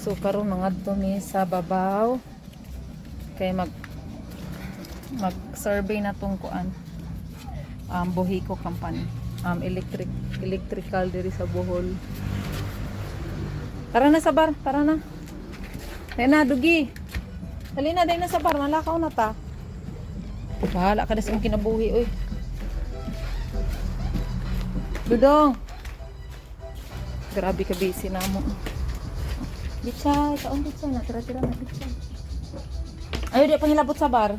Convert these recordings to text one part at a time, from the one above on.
So karon nangadto mi sa babaw kay mag survey na tong kuan Buhiko company electrical diri sa Bohol. Tara na sa bar, tara na. Dali na dugi. Dali na sa bar, malakaw na ta. Bahala ka na sa kinabuhi oy. Dudong. Grabe ka busy na mo. Bichay, kaon bichay na tira-tira na bichay. Ayo di pangilabot sa bar.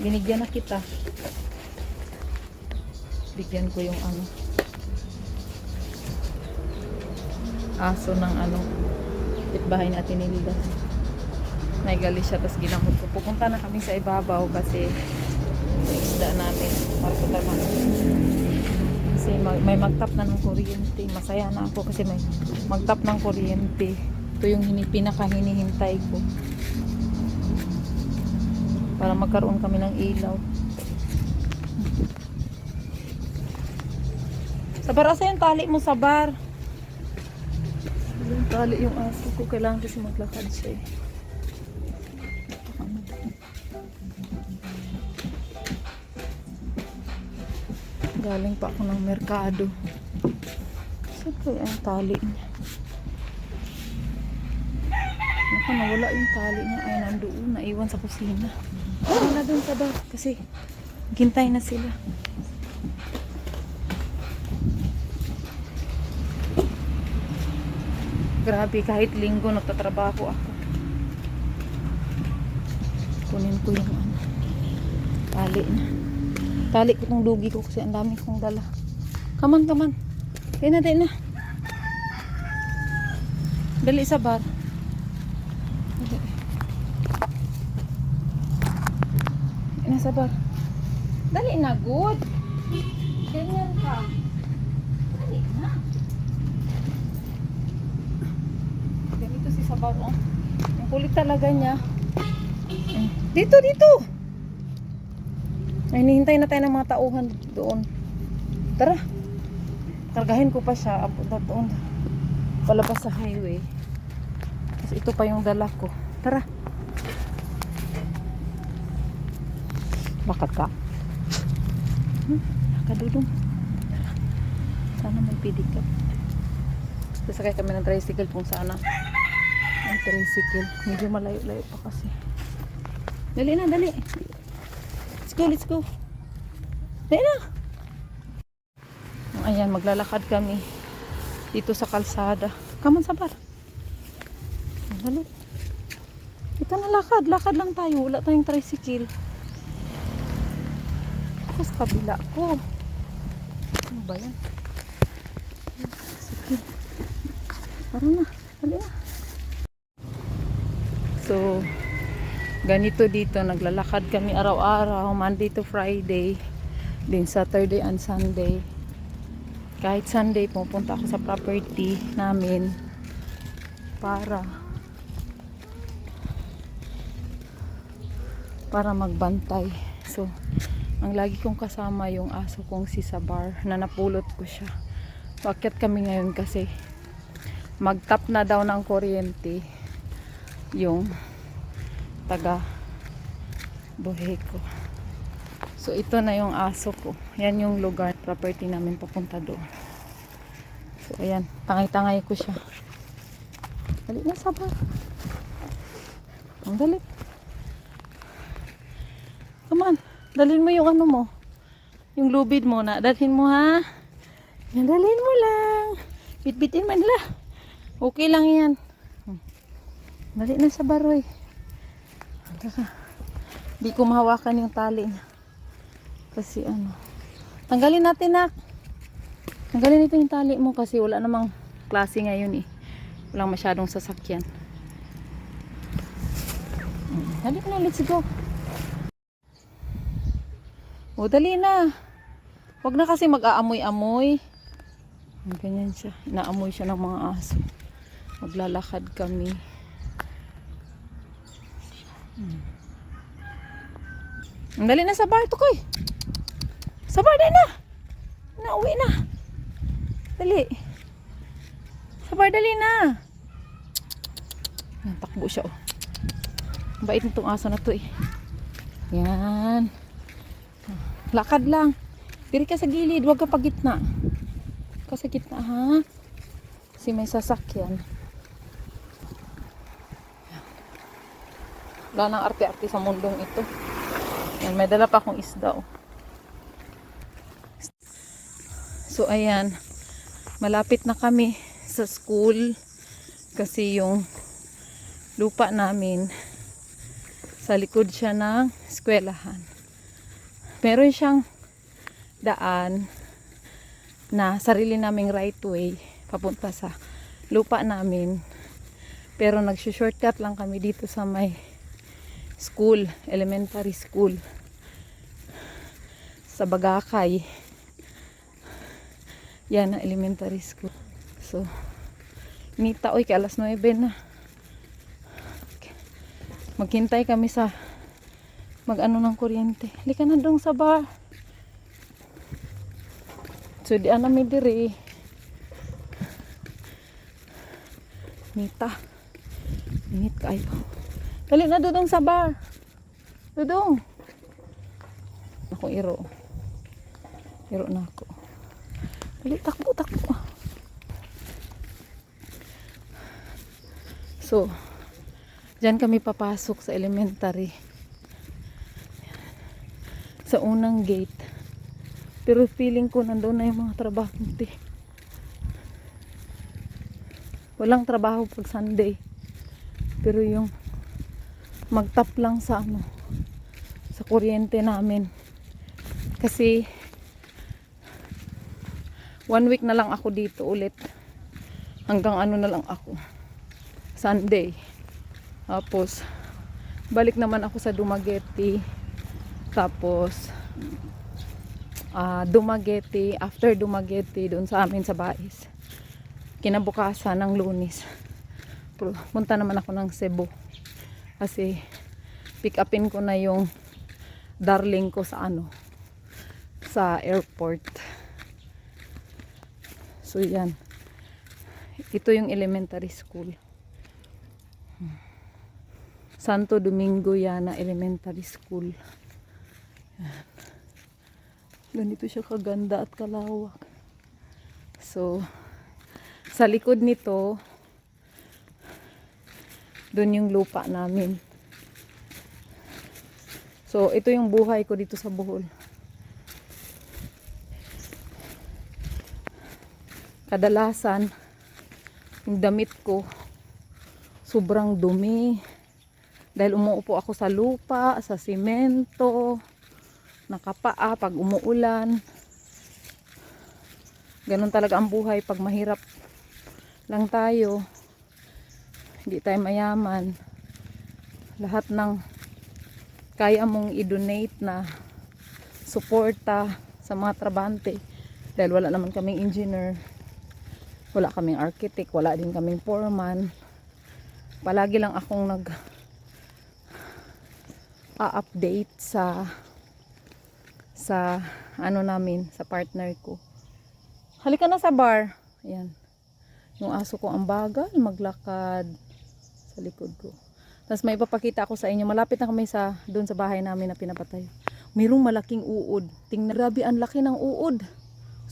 Binigyan na kita. Bigyan ko yung aso ng itbahay na Nilda. Naigali siya tapos ginamot ko. Pupunta na kami sa ibabaw kasi isda namin. Marco tama. Kasi may magtap na ng kuryente. Masaya na ako kasi may magtap ng kuryente. Ito yung pinaka-hinihintay ko. Para magkaroon kami ng ilaw. Sa bar, asa yung tali mo sa bar? Yung tali yung aso ko. Kailangan kasi maglakad siya eh. Galing pa ako ng merkado. Saan ko yung tali niya? Naku, nawala yung tali niya. Ay, nandoon. Naiwan sa kusina. Ay na dun sa bar. Kasi, gintay na sila. Grabe, kahit linggo nagtatrabaho ako. Kunin ko yung tali na. Tali ko itong dugi ko kasi ang dami kong dala. Come on, come on. Dali na. Dali sa bar. Dali na sa bar. Dali na, good. Ganyan ka. Dali na. Ganito si Sabar, oh. Ang kulit talaga niya. Dito. Ay, hinihintay na tayo ng mga tauhan doon. Tara. Kargahin ko pa siya. Apunta doon. Palabas sa highway. Tapos ito pa yung dala ko. Tara. Bakat ka. Nakadudong. Sana may pidikat. Sasakay kami ng tricycle kung sana. Ang tricycle. Medyo malayo-layo pa kasi. Dali na, dali. Let's go. Dali na. Ayan, maglalakad kami dito sa kalsada. Come on sa bar. Dali. Ito na lakad lang tayo. Wala tayong tricycle. Tapos kabila ko. Ano ba yan? Tricycle. Tara na. Dali na. So, ganito dito, naglalakad kami araw-araw, Monday to Friday, din Saturday and Sunday. Kahit Sunday, pupunta ako sa property namin para magbantay. So, ang lagi kong kasama yung aso kong si Sabar, na napulot ko siya. Pakyat kami ngayon kasi magtap na daw ng kuryente yung taga Buhiko. So ito na yung aso ko. Yan yung lugar, property namin papunta doon. So ayan, tangay-tangay ko siya. Dali na Sabar. Ang dali. Come on, dalhin mo yung ano mo. Yung lubid mo na. Dalhin mo ha. Yan, dalhin mo lang. Bit-bitin man la. Okay lang yan. Dali na Sabar, oy. Hindi ko mahawakan yung tali niya. Kasi tanggalin natin nak. Tanggalin ito yung tali mo kasi wala namang klase ngayon eh. Walang masyadong sasakyan. Dali na, let's go. O dali na. Huwag na kasi mag-aamoy-amoy. Ganyan siya. Inaamoy siya ng mga aso. Maglalakad kami. Ang dali na Sabar, tukoy. Sabar, dali na. Nauwi na. Dali. Sabar, dali na. Yan, takbo siya oh. Bait nitong aso na to eh. Yan. Lakad lang. Diri ka sa gilid, huwag ka pa gitna. Ka sa gitna ha. Kasi may sasakyan. Wala nang arte-arte sa mundong ito. Yan, may dala pa akong isda oh. So ayan, malapit na kami sa school kasi yung lupa namin sa likod siya ng eskwelahan. Meron siyang daan na sarili naming right way papunta sa lupa namin. Pero nagsi-shortcut lang kami dito sa may school, elementary school sa Bagakay. Yan ang elementary school. So, nita, oy, kay alas 9 na. Maghintay kami sa mag-ano ng kuryente. Halika na dong sa bar. So, di anami diri. Nita. Init kayo. Dali na dudong sa bar. Dudong. Ako iro. Iro na ako. Dali, takbo, takbo. So, diyan kami papasok sa elementary. Sa unang gate. Pero feeling ko nandoon na yung mga trabahante. Walang trabaho pag Sunday. Pero yung magtap lang sa ano, sa kuryente namin. Kasi 1 week na lang ako dito ulit. Hanggang ano na lang ako. Sunday. Tapos balik naman ako sa Dumaguete. Tapos Dumaguete, after Dumaguete doon sa amin sa Bais. Kinabukasan ng Lunes. Punta naman ako ng Cebu. Kasi pick upin ko na yung darling ko sa ano, sa airport. So yan. Ito yung elementary school. Santo Domingo Yana Elementary School. Yan. Ganito siya kaganda at kalawak. So, sa likod nito, doon yung lupa namin. So, ito yung buhay ko dito sa Bohol. Kadalasan, yung damit ko, sobrang dumi. Dahil umuupo ako sa lupa, sa simento, nakapaa pag umuulan. Ganun talaga ang buhay pag mahirap lang tayo. Hindi tayo mayaman. Lahat ng kaya mong i-donate na suporta sa mga trabante. Dahil wala naman kaming engineer, wala kaming architect, wala din kaming foreman. Palagi lang akong update sa ano namin, sa partner ko. Halika na sa bar. Ayan. Yung aso ko ang bagal maglakad sa likod ko. Tapos may ipapakita ako sa inyo. Malapit na kami doon sa bahay namin na pinapatay. Mayroong malaking uod. Tingnan, grabe ang laki ng uod.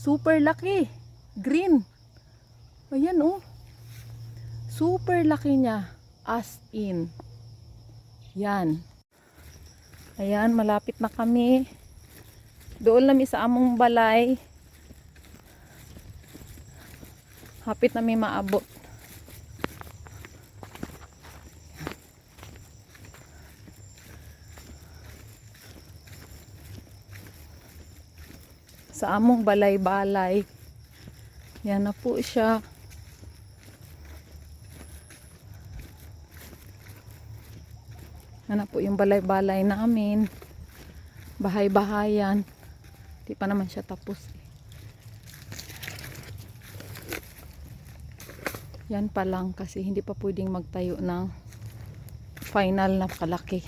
Super laki. Green. Ayan oh. Super laki niya. As in. Yan. Ayan, malapit na kami. Doon lang sa among balay. Hapit na may maabot. Sa among balay-balay. Yan na po siya. Yan na po yung balay-balay namin. Bahay-bahayan. Di pa naman siya tapos. Yan pa lang kasi hindi pa pwedeng magtayo ng final na kalaki.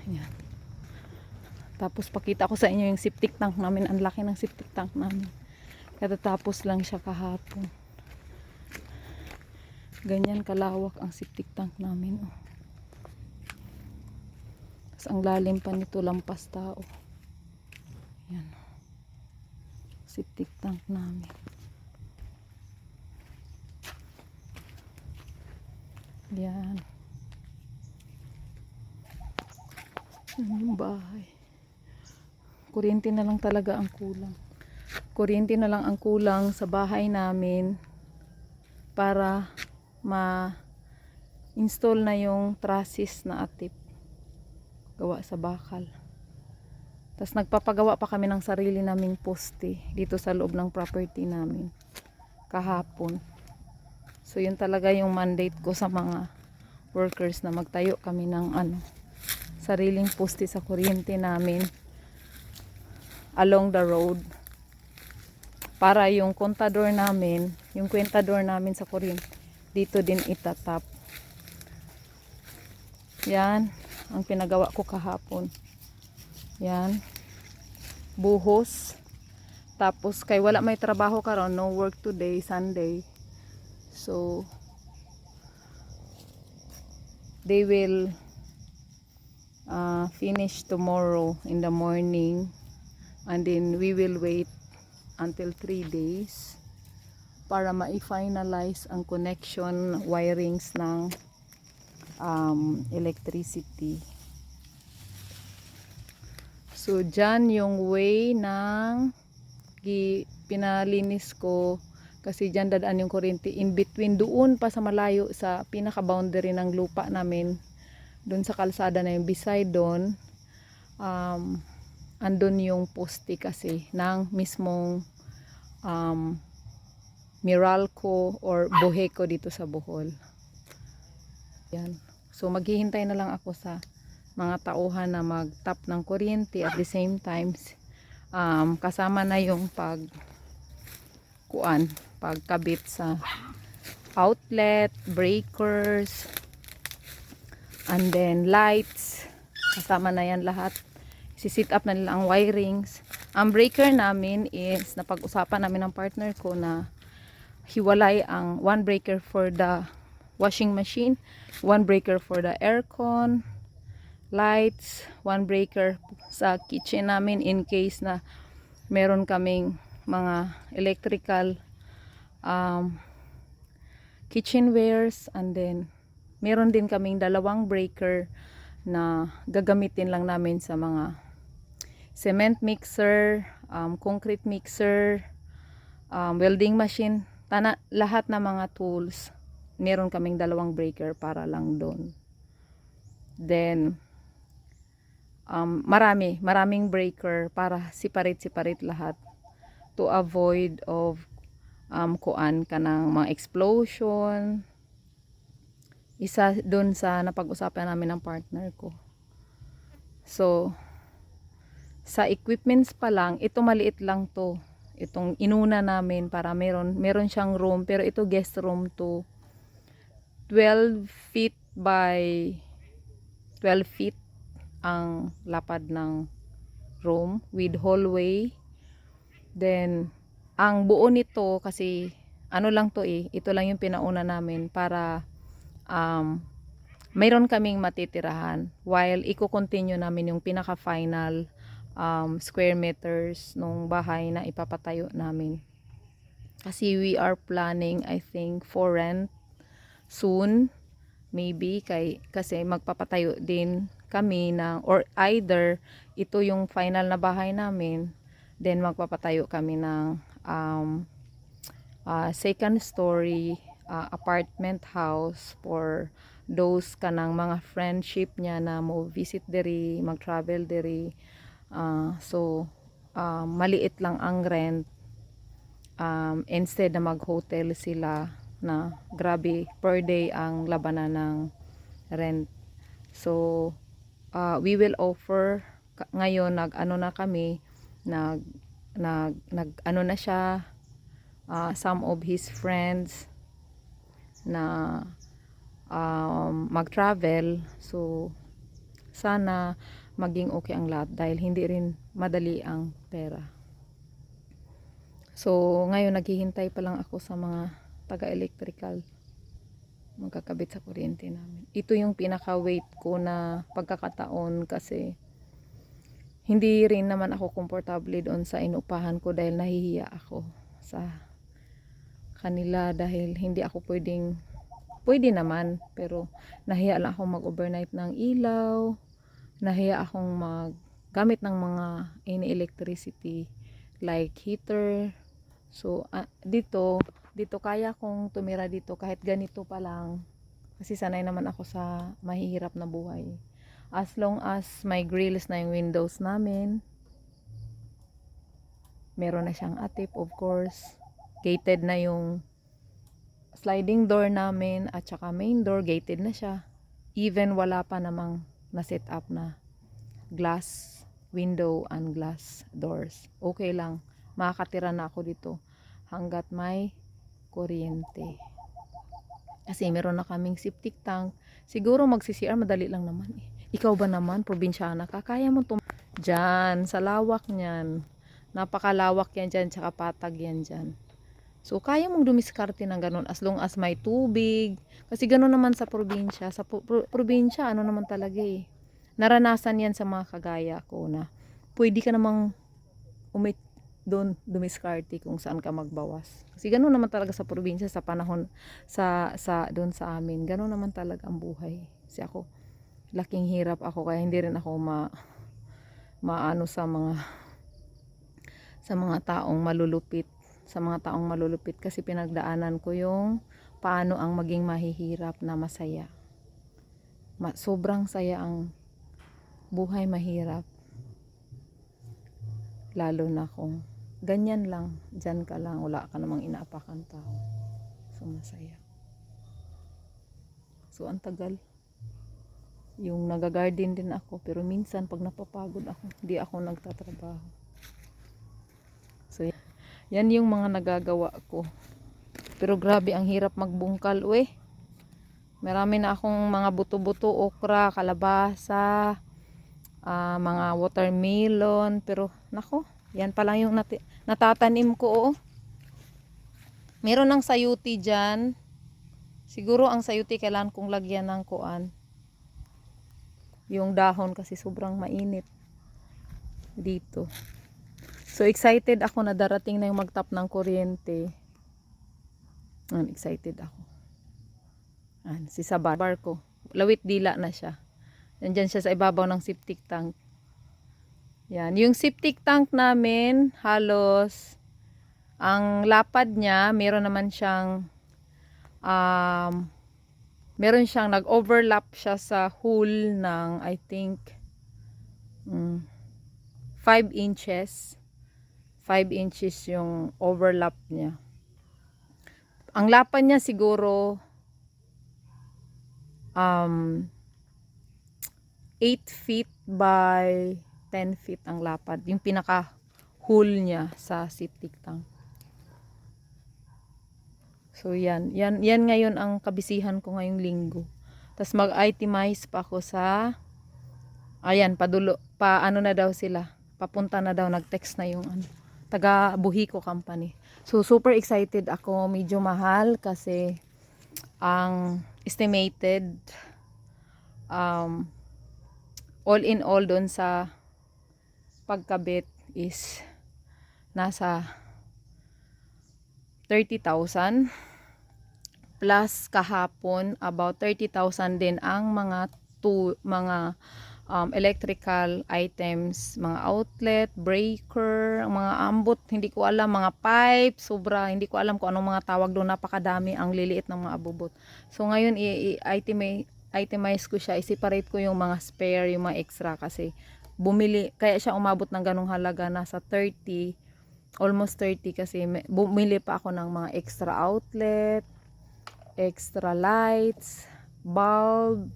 Yan. Tapos pakita ko sa inyo yung septic tank namin. Ang laki ng septic tank namin. Katatapos lang siya kahapon. Ganyan kalawak ang septic tank namin. Oh. Tapos ang lalim pa nito, lampas tao. Yan. Septic tank namin. Yan. Yan yung bahay. Kuryente na lang talaga ang kulang. Kuryente na lang ang kulang sa bahay namin para ma-install na yung trusses na atip gawa sa bakal. Tapos nagpapagawa pa kami ng sarili naming poste dito sa loob ng property namin kahapon. So yun talaga yung mandate ko sa mga workers na magtayo kami ng sariling poste sa kuryente namin along the road. Para yung kontador namin, yung kwentador namin sa kuryente, dito din itatap. Yan, ang pinagawa ko kahapon. Yan. Buhos. Tapos, kay wala may trabaho karon, no work today, Sunday. So, they will finish tomorrow in the morning. And then, we will wait until 3 days para ma-finalize ang connection wirings ng electricity. So dyan yung way ng pinalinis ko kasi dyan dadaan yung kuryente in between doon pa sa malayo sa pinaka boundary ng lupa namin, doon sa kalsada na yung beside doon andun yung poste kasi ng mismong Meralco or Boheco dito sa Bohol. Yan. So maghihintay na lang ako sa mga tauhan na mag-tap ng kuryente at the same times kasama na yung pagkabit sa outlet, breakers, and then lights. Kasama na yan lahat. Sisit up na nila ang wirings. Ang breaker namin is napag-usapan namin ng partner ko na hiwalay ang one breaker for the washing machine, one breaker for the aircon, lights, one breaker sa kitchen namin in case na meron kaming mga electrical kitchenwares, and then meron din kaming dalawang breaker na gagamitin lang namin sa mga cement mixer, concrete mixer, welding machine, lahat na mga tools. Meron kaming dalawang breaker para lang doon. Then maraming breaker para separate lahat to avoid of kanang mga explosion. Isa doon sa napag-usapan namin ng partner ko. So sa equipments pa lang, ito maliit lang to. Itong inuna namin para meron siyang room, pero ito guest room to 12 feet by 12 feet ang lapad ng room with hallway. Then ang buo nito kasi ano lang to ito lang yung pinauna namin para mayroon kaming matitirahan while i-continue namin yung pinaka final square meters nung bahay na ipapatayo namin. Kasi we are planning, I think, for rent soon, maybe kasi magpapatayo din kami or either ito yung final na bahay namin, then magpapatayo kami ng second story apartment house for those kanang mga friendship niya na mo visit diri, mag-travel diri. So maliit lang ang rent, instead na mag-hotel sila na grabe per day ang labanan ng rent. So we will offer ngayon nag-ano na kami nag ano na siya, some of his friends na mag-travel. So sana maging okay ang lahat dahil hindi rin madali ang pera. So ngayon naghihintay pa lang ako sa mga taga-electrical magkakabit sa kuryente namin. Ito yung pinaka-wait ko na pagkakataon kasi hindi rin naman ako komportable doon sa inupahan ko dahil nahihiya ako sa kanila dahil hindi ako pwede naman pero nahiya lang akong mag-overnight ng ilaw, nahiya akong maggamit ng mga any electricity like heater. So dito kaya kong tumira dito kahit ganito pa lang kasi sanay naman ako sa mahihirap na buhay. As long as may grills na yung windows namin, meron na siyang atip, of course, gated na yung sliding door namin at saka main door, gated na siya. Even wala pa namang na set up na glass window and glass doors, okay lang, makakatira na ako dito hanggat may kuryente. Kasi meron na kaming septic tank. Siguro magsi-CR madali lang naman eh. Ikaw ba naman, probinsyana ka, kaya mo dyan, sa lawak niyan. Napakalawak yan dyan, tsaka patag yan dyan. So, kaya mong dumiskarte ng ganun as long as may tubig. Kasi ganun naman sa probinsya. Sa probinsya, ano naman talaga eh. Naranasan yan sa mga kagaya ko na pwede ka namang doon dumiskarte kung saan ka magbawas. Kasi ganoon naman talaga sa probinsya sa panahon sa doon sa amin. Ganoon naman talaga ang buhay. Kasi ako laking hirap ako kaya hindi rin ako maano sa mga taong malulupit kasi pinagdaanan ko yung paano ang maging mahihirap na masaya. Sobrang saya ang buhay mahirap. Lalo na kung ganyan lang, dyan ka lang, wala ka namang inaapakan tao. So, masaya. So, ang tagal. Yung nagagarden din ako, pero minsan pag napapagod ako, hindi ako nagtatrabaho. So, yan yung mga nagagawa ko. Pero grabe, ang hirap magbungkal, uy. Marami na akong mga buto-buto, okra, kalabasa, mga watermelon, pero nako, yan pa lang yung natatanim ko, oh. Meron ng sayuti dyan. Siguro ang sayuti kailangan kong lagyan ng kuan. Yung dahon kasi sobrang mainit dito. So excited ako na darating na yung magtap ng kuryente. Excited ako. Si Sabar ko. Lawit dila na siya. Nandyan siya sa ibabaw ng septic tank. Yan. Yung septic tank namin, halos, ang lapad niya, meron siyang nag-overlap siya sa hole ng, I think, 5 inches. 5 inches yung overlap niya. Ang lapad niya siguro, 8 feet by 10 feet ang lapad. Yung pinaka hole niya sa septic tank. So yan ngayon ang kabisihan ko ngayong linggo. Tapos mag-itemize pa ako sa ano na daw sila. Papunta na daw, nag-text na yung taga Buhiko company. So super excited ako, medyo mahal kasi ang estimated all in all doon sa pagkabit is nasa 30,000 plus kahapon about 30,000 din ang mga electrical items, mga outlet, breaker, mga ambot, hindi ko alam, mga pipe, sobra, hindi ko alam kung anong mga tawag doon, napakadami, ang liliit ng mga abubot. So ngayon itemize ko siya, i-separate ko yung mga spare, yung mga extra kasi bumili, kaya siya umabot ng ganong halaga, nasa 30, almost 30 kasi bumili pa ako ng mga extra outlet, extra lights, bulb,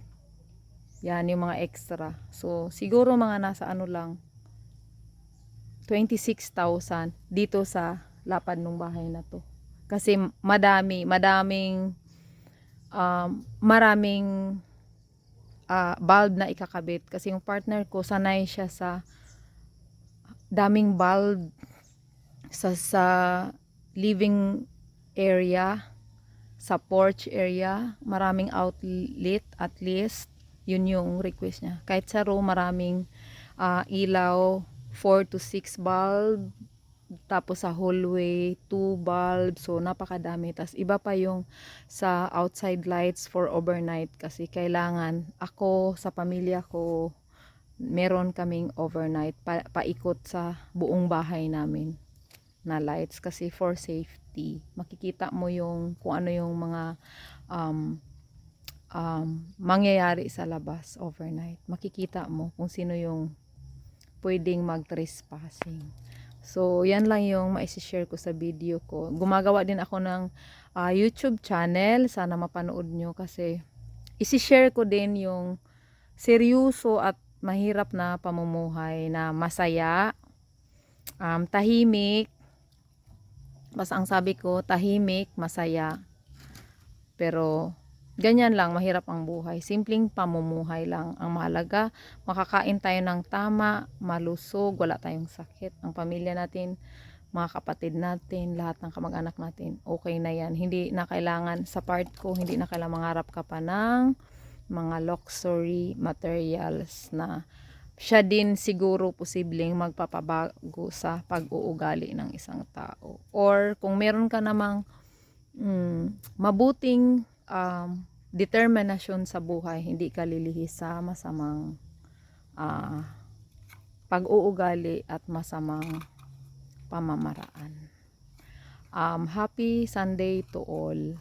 yan yung mga extra. So siguro mga nasa lang 26,000 dito sa lapad ng bahay na to. Kasi maraming bulb na ikakabit kasi yung partner ko sanay siya sa daming bulb sa living area, sa porch area, maraming outlet at least. Yun yung request niya. Kahit sa room, maraming ilaw, 4 to 6 bulb. Tapos sa hallway, 2 bulbs. So, napakadami. Tapos iba pa yung sa outside lights for overnight. Kasi kailangan ako, sa pamilya ko, meron kaming overnight. Paikot sa buong bahay namin na lights. Kasi for safety. Makikita mo yung kung ano yung mga mangyayari sa labas overnight. Makikita mo kung sino yung pwedeng mag-trespassing. So, yan lang yung maisi-share ko sa video ko. Gumagawa din ako ng YouTube channel. Sana mapanood nyo kasi isi-share ko din yung seryoso at mahirap na pamumuhay na masaya, tahimik. Basta ang sabi ko, tahimik, masaya. Pero ganyan lang, mahirap ang buhay. Simpleng pamumuhay lang. Ang mahalaga, makakain tayo ng tama, malusog, wala tayong sakit. Ang pamilya natin, mga kapatid natin, lahat ng kamag-anak natin, okay na yan. Hindi na kailangan, sa part ko, hindi na kailangan mangarap ka pa ng mga luxury materials na siya din siguro posibleng magpapabago sa pag-uugali ng isang tao. Or kung meron ka namang mabuting determinasyon sa buhay, hindi ka lilihis sa masamang pag-uugali at masamang pamamaraan. Happy Sunday to all.